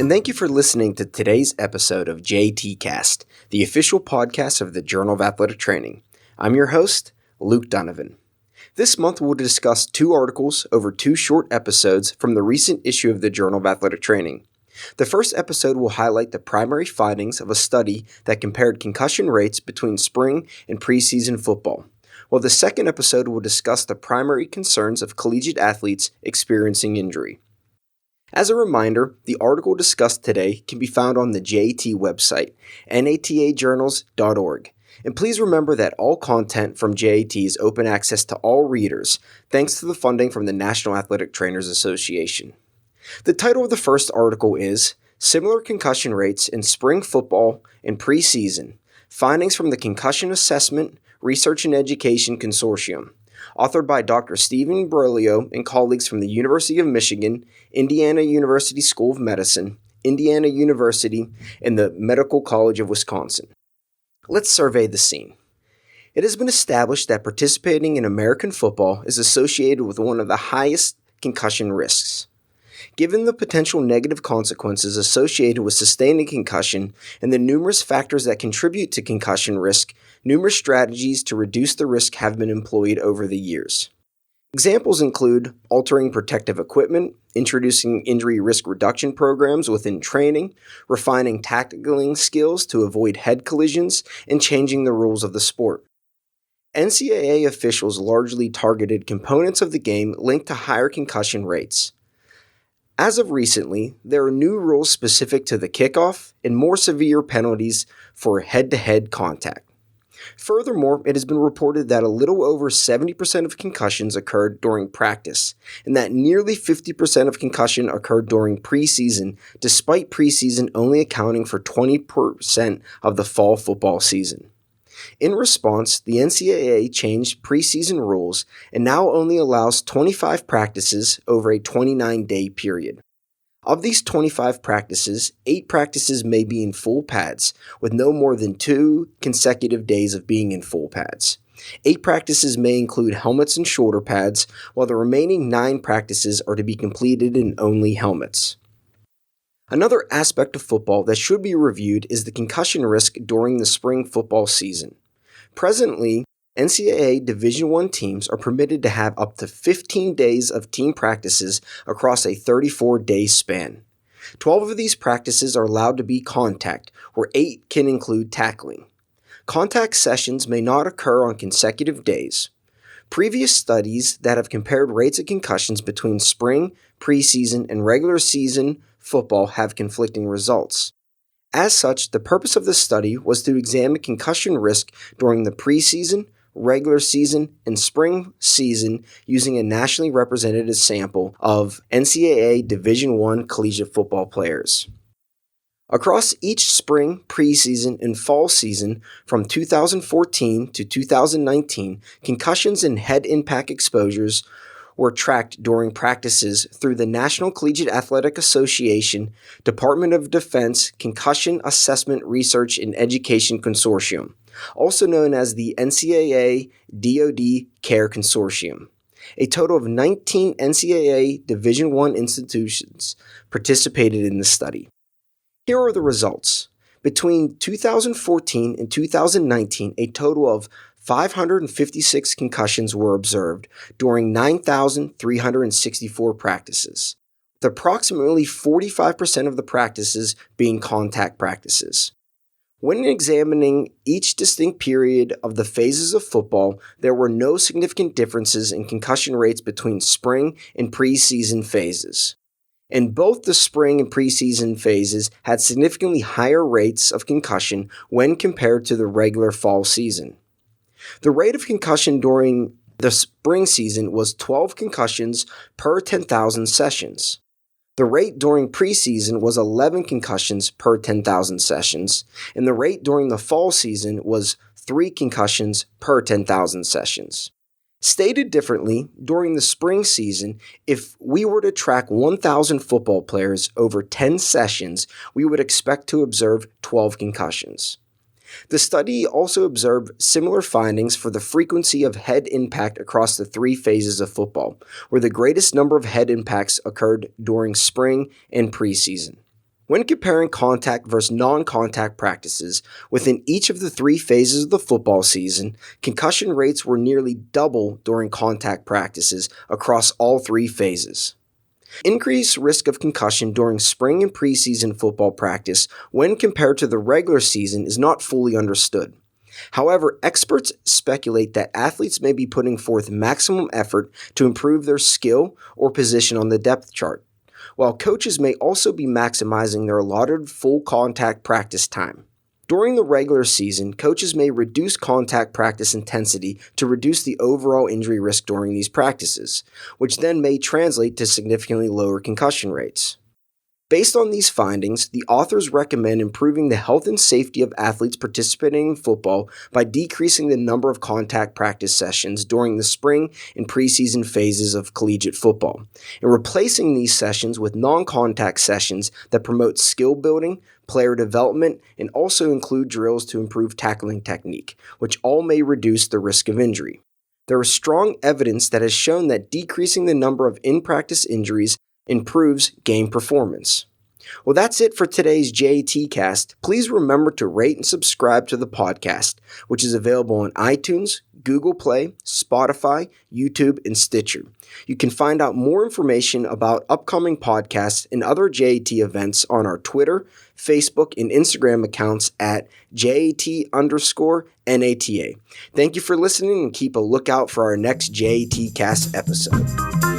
and thank you for listening to today's episode of JATCast, the official podcast of the Journal of Athletic Training. I'm your host, Luke Donovan. This month we'll discuss 2 articles over 2 short episodes from the recent issue of the Journal of Athletic Training. The first episode will highlight the primary findings of a study that compared concussion rates between spring and preseason football, while the second episode will discuss the primary concerns of collegiate athletes experiencing injury. As a reminder, the article discussed today can be found on the JAT website, natajournals.org. And please remember that all content from JAT is open access to all readers, thanks to the funding from the National Athletic Trainers Association. The title of the first article is Similar Concussion Rates in Spring Football and Preseason, Findings from the Concussion Assessment, Research and Education Consortium, authored by Dr. Stephen Broglio and colleagues from the University of Michigan, Indiana University School of Medicine, Indiana University, and the Medical College of Wisconsin. Let's survey the scene. It has been established that participating in American football is associated with one of the highest concussion risks. Given the potential negative consequences associated with sustaining concussion and the numerous factors that contribute to concussion risk, numerous strategies to reduce the risk have been employed over the years. Examples include altering protective equipment, introducing injury risk reduction programs within training, refining tackling skills to avoid head collisions, and changing the rules of the sport. NCAA officials largely targeted components of the game linked to higher concussion rates. As of recently, there are new rules specific to the kickoff and more severe penalties for head-to-head contact. Furthermore, it has been reported that a little over 70% of concussions occurred during practice, and that nearly 50% of concussion occurred during preseason, despite preseason only accounting for 20% of the fall football season. In response, the NCAA changed preseason rules and now only allows 25 practices over a 29-day period. Of these 25 practices, 8 practices may be in full pads, with no more than 2 consecutive days of being in full pads. 8 practices may include helmets and shoulder pads, while the remaining 9 practices are to be completed in only helmets. Another aspect of football that should be reviewed is the concussion risk during the spring football season. Presently, NCAA Division I teams are permitted to have up to 15 days of team practices across a 34-day span. 12 of these practices are allowed to be contact, where 8 can include tackling. Contact sessions may not occur on consecutive days. Previous studies that have compared rates of concussions between spring, preseason, and regular season football have conflicting results. As such, the purpose of the study was to examine concussion risk during the preseason, regular season, and spring season using a nationally representative sample of NCAA Division I collegiate football players. Across each spring, preseason, and fall season from 2014 to 2019, concussions and head impact exposures were tracked during practices through the National Collegiate Athletic Association, Department of Defense Concussion Assessment Research and Education Consortium, also known as the NCAA DoD CARE Consortium. A total of 19 NCAA Division I institutions participated in the study. Here are the results. Between 2014 and 2019, a total of 556 concussions were observed during 9,364 practices, with approximately 45% of the practices being contact practices. When examining each distinct period of the phases of football, there were no significant differences in concussion rates between spring and preseason phases. And both the spring and preseason phases had significantly higher rates of concussion when compared to the regular fall season. The rate of concussion during the spring season was 12 concussions per 10,000 sessions. The rate during preseason was 11 concussions per 10,000 sessions, and the rate during the fall season was 3 concussions per 10,000 sessions. Stated differently, during the spring season, if we were to track 1,000 football players over 10 sessions, we would expect to observe 12 concussions. The study also observed similar findings for the frequency of head impact across the 3 phases of football, where the greatest number of head impacts occurred during spring and preseason. When comparing contact versus non-contact practices within each of the 3 phases of the football season, concussion rates were nearly double during contact practices across all 3 phases. Increased risk of concussion during spring and preseason football practice when compared to the regular season is not fully understood. However, experts speculate that athletes may be putting forth maximum effort to improve their skill or position on the depth chart, while coaches may also be maximizing their allotted full contact practice time. During the regular season, coaches may reduce contact practice intensity to reduce the overall injury risk during these practices, which then may translate to significantly lower concussion rates. Based on these findings, the authors recommend improving the health and safety of athletes participating in football by decreasing the number of contact practice sessions during the spring and preseason phases of collegiate football, and replacing these sessions with non-contact sessions that promote skill building, player development, and also include drills to improve tackling technique, which all may reduce the risk of injury. There is strong evidence that has shown that decreasing the number of in-practice injuries improves game performance. Well, that's it for today's JATCast. Please remember to rate and subscribe to the podcast, which is available on iTunes, Google Play, Spotify, YouTube, and Stitcher. You can find out more information about upcoming podcasts and other JAT events on our Twitter, Facebook, and Instagram accounts at JAT_NATA. Thank you for listening and keep a lookout for our next JATcast episode.